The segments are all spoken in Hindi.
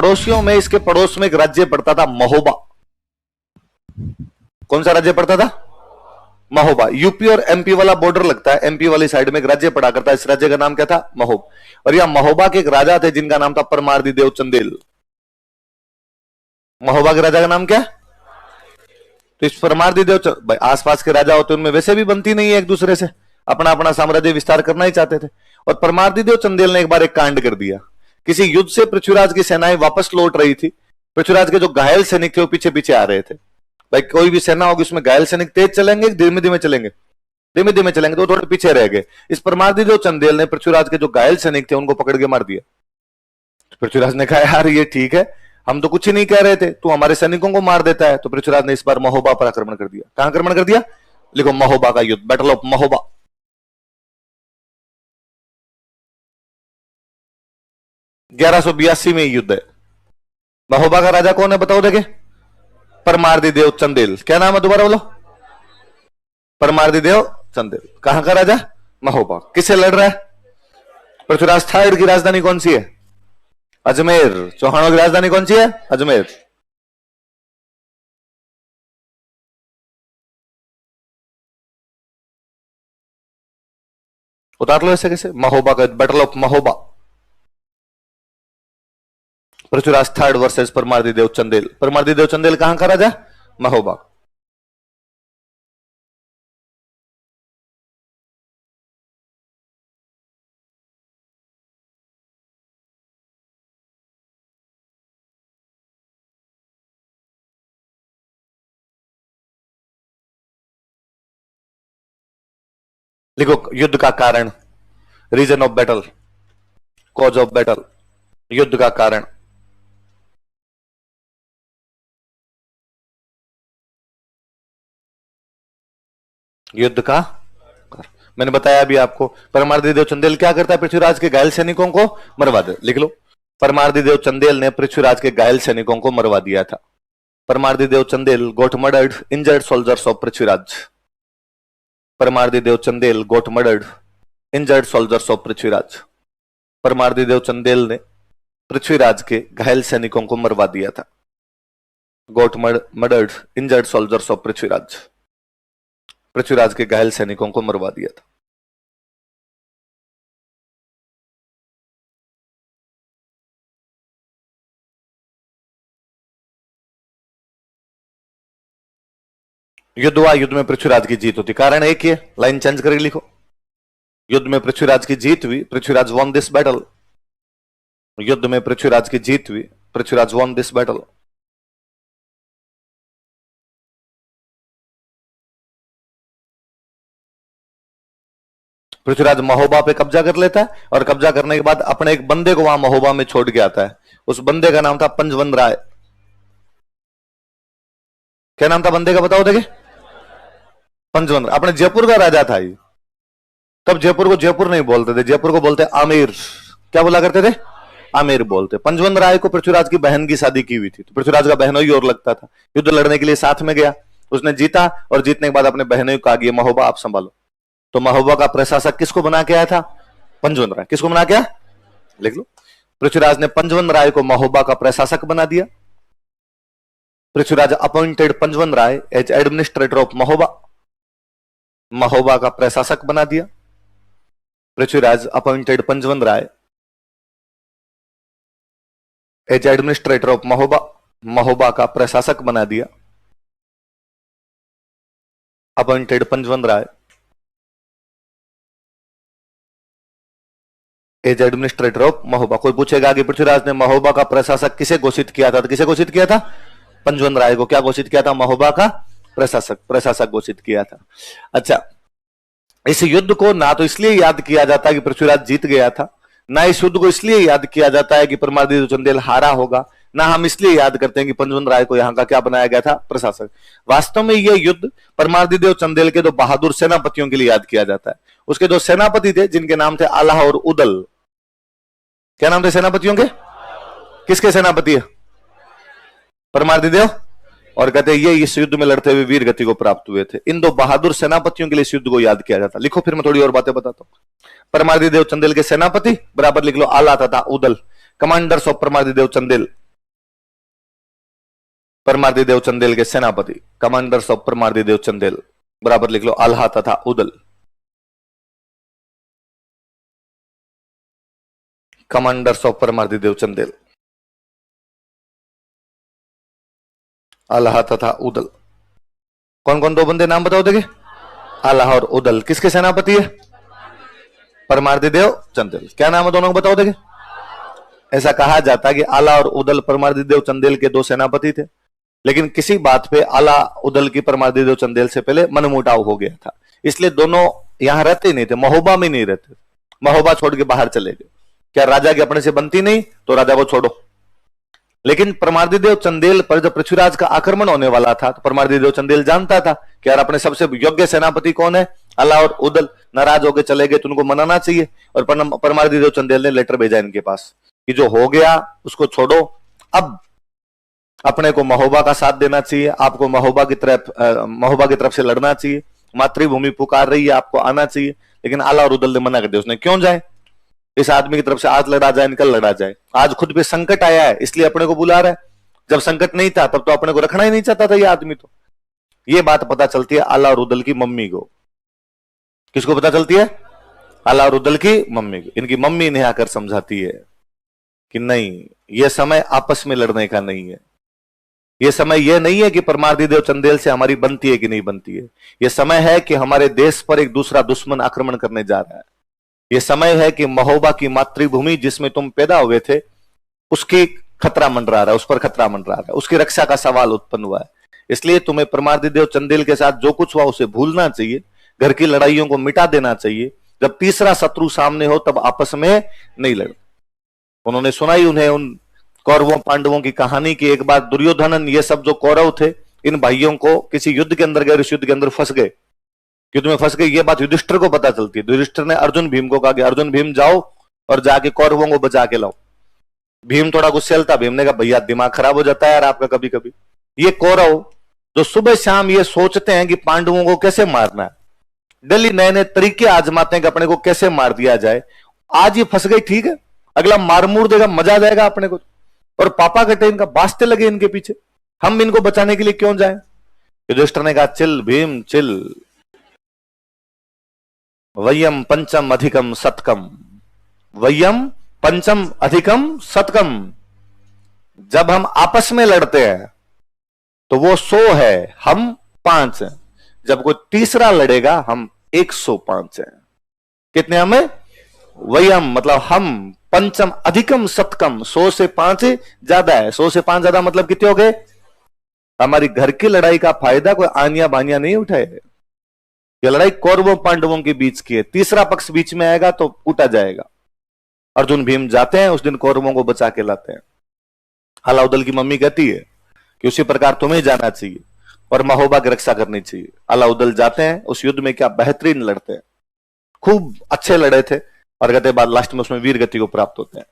पड़ोसियों में इसके पड़ोस में एक राज्य पड़ता था महोबा। कौन सा राज्य पड़ता था? महोबा। यूपी और एमपी वाला बॉर्डर लगता है, एमपी वाली साइड में एक राज्य पड़ा करता है, इस राज्य का नाम क्या था? महोब। और यह महोबा के एक राजा थे जिनका नाम था परमार्दी देव चंदेल। महोबा के राजा का नाम क्या? तो इस परमार्दी देव भाई आसपास के राजा होते उनमें वैसे भी बनती नहीं है एक दूसरे से, अपना अपना साम्राज्य विस्तार करना ही चाहते थे। और परमार्दी देव चंदेल ने एक बार एक कांड कर दिया। किसी युद्ध से पृथ्वीराज की सेनाएं वापस लौट रही थी, पृथ्वीराज के जो घायल सैनिक थे वो पीछे पीछे आ रहे थे। भाई कोई भी सेना होगी उसमें घायल सैनिक तेज चलेंगे, धीमे धीमे चलेंगे? धीमे धीमे चलेंगे, तो थोड़े पीछे रह गए। इस परमार्दी देव चंदेल ने पृथ्वीराज के जो घायल सैनिक थे उनको पकड़ के मार दिया। तो पृथ्वीराज ने कहा यार ये ठीक है, हम तो कुछ ही नहीं कह रहे थे, तू हमारे सैनिकों को मार देता है। तो पृथ्वीराज ने इस बार महोबा पर आक्रमण कर दिया। कहां आक्रमण कर दिया? लिखो महोबा का युद्ध, बैटल ऑफ महोबा। (1182) में युद्ध है। महोबा का राजा कौन है बताओ देखे? परमार्दी देव चंदेल। क्या नाम है दोबारा बोलो? परमार्दी देव चंदेल। कहां का राजा? महोबा। किससे लड़ रहा है? पृथ्वीराज थाइड की राजधानी कौन सी है? अजमेर। चौहानों की राजधानी कौन सी है? अजमेर। उतार लो ऐसे कैसे? महोबा का battle of Mahoba, Prithviraj third versus Parmardi Dev Chandel. Parmardi Dev Chandel कहां का राजा? महोबा। लिखो युद्ध का कारण, reason of battle, cause of battle, युद्ध का कारण। युद्ध का कारण मैंने बताया अभी आपको। परमार्दी देव चंदेल क्या करता है? पृथ्वीराज के घायल सैनिकों को मरवा दे। लिख लो, परमार्दी देव चंदेल ने पृथ्वीराज के घायल सैनिकों को मरवा दिया था। Parmardi Dev Chandel got murdered injured soldiers of Prithviraj. Parmardi Dev Chandel got murdered injured soldiers of Prithviraj. Parmardi Dev Chandel ने पृथ्वीराज के घायल सैनिकों को मरवा दिया था। Got murdered injured soldiers of Prithviraj. Prithviraj के घायल सैनिकों को मरवा दिया था। युद्ध हुआ, युद्ध में पृथ्वीराज की जीत होती। कारण एक ही है, लाइन चेंज करके लिखो। युद्ध में पृथ्वीराज की जीत हुई, पृथ्वीराज वॉन दिस बैटल। युद्ध में पृथ्वीराज की जीत हुई, Prithviraj von this battle. Prithviraj Mahoba पे कब्जा कर लेता है और कब्जा करने के बाद अपने एक बंदे को वहां महोबा में छोड़ के आता है। उस बंदे का नाम था पंजवन राय। क्या नाम था बंदे का बताओ देखे? पंजवन। अपने जयपुर का राजा था ये। तब जयपुर को जयपुर नहीं बोलते थे, जयपुर को बोलते आमेर। क्या बोला करते थे? आमेर बोलते। पंजवन राय को पृथ्वीराज की बहन की शादी की हुई थी, तो पृथ्वीराज का बहनों ही और लगता था। युद्ध लड़ने के लिए साथ में गया, उसने जीता और जीतने के बाद अपने बहनों को कहा कि महोबा आप संभालो। तो महोबा का प्रशासक किसको बना के आया था? पंजवन राय। किसको बना के आया? लिख लो, पृथ्वीराज ने पंजवन राय को महोबा का प्रशासक बना दिया। Prithviraj appointed Panjwan Rai as administrator of Mahoba. Mahoba का प्रशासक बना दिया। Prithviraj appointed Panjwan Rai as administrator of Mahoba. Mahoba का प्रशासक बना दिया। Appointed Panjwan Rai as administrator of Mahoba. कोई पूछेगा कि पृथ्वीराज ने महोबा का प्रशासक किसे घोषित किया था? तो किसे घोषित किया था? पंजवन राय को। क्या घोषित किया था? महोबा का प्रशासक घोषित किया था। अच्छा, इस युद्ध को ना तो इसलिए याद किया जाता है कि पृथ्वीराज जीत गया था, ना इस युद्ध को इसलिए याद किया जाता है कि परमार्दी देव चंदेल हारा होगा, ना हम इसलिए याद करते हैं कि पंजवन राय को यहां का क्या बनाया गया था? प्रशासक। वास्तव में यह युद्ध परमार्दी देव चंदेल के दो बहादुर सेनापतियों के लिए याद किया जाता है। उसके दो सेनापति थे जिनके नाम थे आलाह और उदल। क्या नाम थे सेनापतियों के? किसके सेनापति है? परमार्दी देव। और कहते हैं ये इस युद्ध में लड़ते हुए वीर गति को प्राप्त हुए थे। इन दो बहादुर सेनापतियों के लिए इस युद्ध को याद किया जाता। लिखो, फिर मैं थोड़ी और बातें बताता हूं। परमार्दी देव चंदेल के सेनापति बराबर लिख लो आला तथा उदल। Commanders of परमार्दी Dev Chandel. परमार्दी चंदेल के सेनापति, कमांडर्स ऑफ परमार्दी चंदेल, बराबर लिख लो आल्हा तथा उदल। कमांडर्स ऑफ परमार्दी चंदेल, आल्हा तथा उदल। कौन कौन दो बंदे नाम बताओ देखिए? आल्हा और उदल। किसके सेनापति है? परमार्दी चंदेल। क्या नाम है दोनों को बताओ देखिए? ऐसा कहा जाता है कि आला और उदल परमार्दी चंदेल के दो सेनापति थे, लेकिन किसी बात पे आला उदल की परमार्दी चंदेल से पहले मनमुटाव हो गया था, इसलिए दोनों यहां रहते नहीं थे, महोबा में नहीं रहते। महोबा छोड़ के बाहर चले गए। क्या राजा की अपने से बनती नहीं तो राजा को छोड़ो। लेकिन परमार्दी चंदेल पर जब पृथ्वीराज का आक्रमण होने वाला था तो परमार्दी चंदेल जानता था कि यार अपने सबसे योग्य सेनापति कौन है? आला और उदल। नाराज होकर चले गए तो उनको मनाना चाहिए, और परमार्दी चंदेल ने लेटर भेजा इनके पास कि जो हो गया उसको छोड़ो, अब अपने को महोबा का साथ देना चाहिए, आपको महोबा की तरफ से लड़ना चाहिए, मातृभूमि पुकार रही है, आपको आना चाहिए। लेकिन आला और उदल ने मना कर दिया। उसने क्यों जाए? इस आदमी की तरफ से आज लड़ा जाए, कल लड़ा जाए। आज खुद पे संकट आया है इसलिए अपने को बुला रहा है, जब संकट नहीं था तब तो अपने को रखना ही नहीं चाहता था ये आदमी। तो ये बात पता चलती है आला और उदल की मम्मी को। किसको पता चलती है? आला और उदल की मम्मी को। इनकी मम्मी ने आकर समझाती है कि नहीं, यह समय आपस में लड़ने का नहीं है। यह समय यह नहीं है कि परमार्दी चंदेल से हमारी बनती है कि नहीं बनती है। यह समय है कि हमारे देश पर एक दूसरा दुश्मन आक्रमण करने जा रहा है। यह समय है कि महोबा की मातृभूमि जिसमें तुम पैदा हुए थे उसकी खतरा मंडरा रहा है, उस पर खतरा मंडरा रहा है, उसकी रक्षा का सवाल उत्पन्न हुआ है। इसलिए तुम्हें परमार्दी चंदेल के साथ जो कुछ हुआ उसे भूलना चाहिए, घर की लड़ाइयों को मिटा देना चाहिए। जब तीसरा शत्रु सामने हो तब आपस में नहीं लड़। उन्होंने सुनाई उन्हें उन कौरवों पांडवों की कहानी की एक बार दुर्योधन ये सब जो कौरव थे इन भाइयों को किसी युद्ध के अंदर गए, इस युद्ध के अंदर फंस गए, युद्ध में फंस गए। ये बात युधिष्ठिर को पता चलती है। युधिष्ठिर ने अर्जुन भीम को कहा कि अर्जुन भीम जाओ और जाके कौरवों को बचा के लाओ। भीम थोड़ा गुस्सेल था। भीम ने कहा भैया दिमाग खराब हो जाता है यार आपका कभी कभी। ये कौरव जो सुबह शाम ये सोचते हैं कि पांडवों को कैसे मारना है, डेली नए नए तरीके आजमाते हैं कि अपने को कैसे मार दिया जाए। आज ये फंस गई, ठीक है, अगला मार मूर देगा, मजा आ जाएगा अपने को। और पापा कहते इनका बाजते लगे इनके पीछे, हम इनको बचाने के लिए क्यों जाएं? युधिष्ठिर ने कहा चिल भीम चिल, वयम पंचम अधिकम सतकम, वयम पंचम अधिकम सतकम। जब हम आपस में लड़ते हैं तो वो 100 है, हम 5 हैं। जब कोई तीसरा लड़ेगा हम 105 हैं। कितने हमें? वयम मतलब हम, पंचम अधिकम सतकम 100 से 5 ज्यादा है। 100 से 5 ज्यादा मतलब कितने हो गए? हमारी घर की लड़ाई का फायदा कोई आनिया बानिया नहीं उठाए। यह लड़ाई कौरवों पांडवों के बीच की है। तीसरा पक्ष बीच में आएगा तो कूटा जाएगा। अर्जुन भीम जाते हैं, उस दिन कौरवों को बचा के लाते हैं। अलाउदल की मम्मी कहती है कि उसी प्रकार तुम्हें जाना चाहिए और महोबा की रक्षा करनी चाहिए। अलाउदल जाते हैं, उस युद्ध में क्या बेहतरीन लड़ते हैं, खूब अच्छे लड़े थे, और कहते बाद लास्ट में उसमें वीर गति को प्राप्त होते हैं।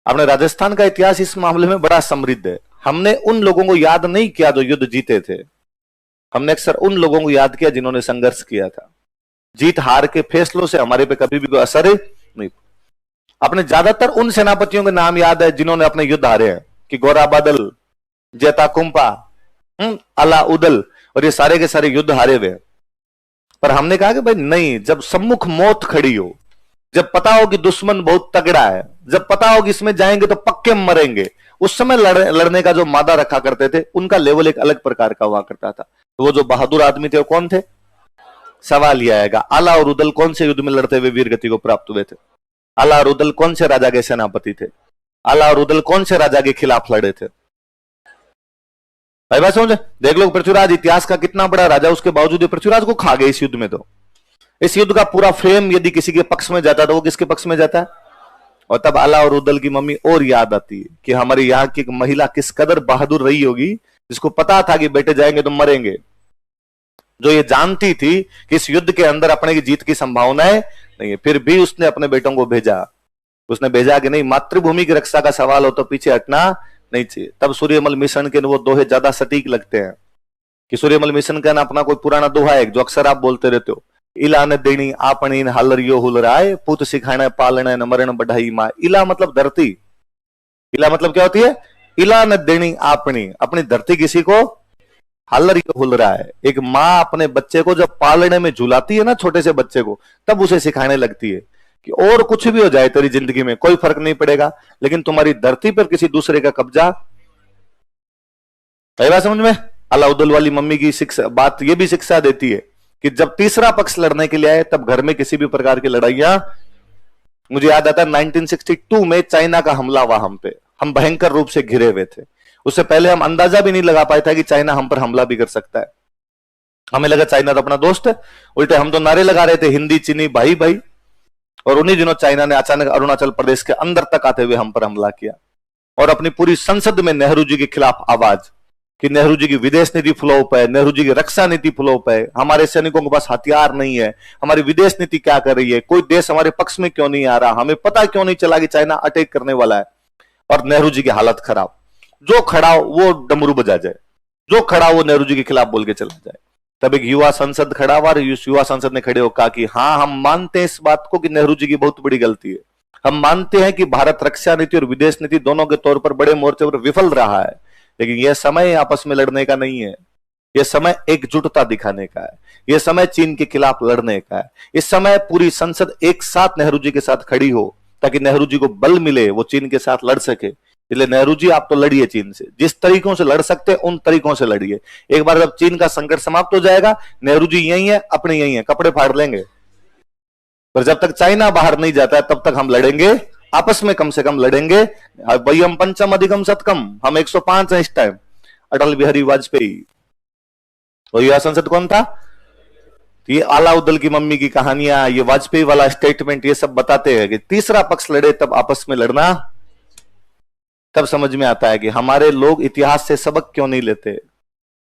अपने राजस्थान का इतिहास इस मामले में बड़ा समृद्ध है। हमने उन लोगों को याद नहीं किया जो युद्ध जीते थे, हमने अक्सर उन लोगों को याद किया जिन्होंने संघर्ष किया था। जीत हार के फैसलों से हमारे पे कभी भी कोई असर नहीं। अपने ज्यादातर उन सेनापतियों के नाम याद है जिन्होंने अपने युद्ध हारे हैं, कि गोरा बादल, जेता कुंपा, अला उदल, और ये सारे के सारे युद्ध हारे हुए। पर हमने कहा कि भाई नहीं, जब सम्मुख मौत खड़ी हो, जब पता हो कि दुश्मन बहुत तगड़ा है, जब पता हो कि इसमें जाएंगे तो पक्के मरेंगे, उस समय लड़ने का जो मादा रखा करते थे उनका लेवल एक अलग प्रकार का हुआ करता था। तो वो जो बहादुर आदमी थे वो कौन थे? सवाल यह आएगा, आला और उदल कौन से युद्ध में लड़ते हुए वीर गति को प्राप्त हुए थे? आला और उदल कौन से राजा के सेनापति थे? आला और उदल कौन से राजा के खिलाफ लड़े थे? भाई बात समझे? देख लो पृथ्वीराज इतिहास का कितना बड़ा राजा, उसके बावजूद पृथ्वीराज को खा गए इस युद्ध में। तो इस युद्ध का पूरा फ्रेम यदि किसी के पक्ष में जाता तो वो किसके पक्ष में जाता है? और तब आला और उदल की मम्मी और याद आती है कि हमारी यहाँ की एक महिला किस कदर बहादुर रही होगी, जिसको पता था कि बेटे जाएंगे तो मरेंगे, जो ये जानती थी कि इस युद्ध के अंदर अपने की जीत की संभावनाएं नहीं है, फिर भी उसने अपने बेटों को भेजा। उसने भेजा कि नहीं, मातृभूमि की रक्षा का सवाल हो तो पीछे हटना नहीं चाहिए। तब सूर्यमल मिशन के वो दोहे ज्यादा सटीक लगते हैं कि सूर्यमल मिशन का ना अपना कोई पुराना दोहा है जो अक्सर आप बोलते रहते हो, इला ने देनी आपनी हालर यो हुलराय, पुत सिखाना पालना न मरण बढ़ाई माँ। इला मतलब धरती। इला मतलब क्या होती है? पिला न देनी आपनी, अपनी धरती किसी को हालर हुल रहा है। एक माँ अपने बच्चे को जब पालने में झुलाती है ना, छोटे से बच्चे को, तब उसे सिखाने लगती है कि और कुछ भी हो जाए तेरी जिंदगी में कोई फर्क नहीं पड़ेगा, लेकिन तुम्हारी धरती पर किसी दूसरे का कब्जा। बात समझ में? अलाउद्दीन वाली मम्मी की शिक्षा बात ये भी शिक्षा देती है कि जब तीसरा पक्ष लड़ने के लिए आए तब घर में किसी भी प्रकार की लड़ाइयां। मुझे याद आता है 1962 में चाइना का हमला हुआ हम पे, हम भयंकर रूप से घिरे हुए थे। उससे पहले हम अंदाजा भी नहीं लगा पाए था कि चाइना हम पर हमला भी कर सकता है। हमें लगा चाइना तो अपना दोस्त है, उल्टे हम तो नारे लगा रहे थे हिंदी चीनी भाई भाई, और उन्हीं दिनों चाइना ने अचानक अरुणाचल प्रदेश के अंदर तक आते हुए हम पर हमला किया और अपनी पूरी संसद में नेहरू जी के खिलाफ आवाज कि नेहरू जी की विदेश नीति फ्लॉप है, नेहरू जी की रक्षा नीति फ्लॉप है, हमारे सैनिकों के पास हथियार नहीं है, हमारी विदेश नीति क्या कर रही है, कोई देश हमारे पक्ष में क्यों नहीं आ रहा, हमें पता क्यों नहीं चला कि चाइना अटैक करने वाला है। और नेहरू जी की हालत खराब, जो खड़ा हो वो डमरू बजा जाए, जो खड़ा हो वो नेहरू जी के खिलाफ बोल के चला जाए। तब एक युवा संसद खड़ा हुआ और युवा संसद ने खड़े होकर कहा कि हाँ, हम मानते हैं इस बात को कि नेहरू जी की बहुत बड़ी गलती है, हम मानते हैं कि भारत रक्षा नीति और विदेश नीति दोनों के तौर पर बड़े मोर्चे पर विफल रहा है, लेकिन यह समय आपस में लड़ने का नहीं है, यह समय एकजुटता दिखाने का है, यह समय चीन के खिलाफ लड़ने का है। इस समय पूरी संसद एक साथ नेहरू जी के साथ खड़ी हो ताकि नेहरू जी को बल मिले, वो चीन के साथ लड़ सके। इसलिए नेहरू जी आप तो लड़िए चीन से, जिस तरीकों से लड़ सकते हैं उन तरीकों से लड़िए। एक बार जब चीन का संकट समाप्त हो जाएगा, नेहरू जी यही है, अपने यही है, कपड़े फाड़ लेंगे। पर जब तक चाइना बाहर नहीं जाता है तब तक हम लड़ेंगे, आपस में कम से कम लड़ेंगे। भाई हम पंचम अधिकम शतकम, हम 105 हैं इस टाइम। अटल बिहारी वाजपेयी, और यह संसद कौन था? ये अलाउद्दीन की मम्मी की कहानियां, ये वाजपेयी वाला स्टेटमेंट, ये सब बताते हैं कि तीसरा पक्ष लड़े तब आपस में लड़ना। तब समझ में आता है कि हमारे लोग इतिहास से सबक क्यों नहीं लेते।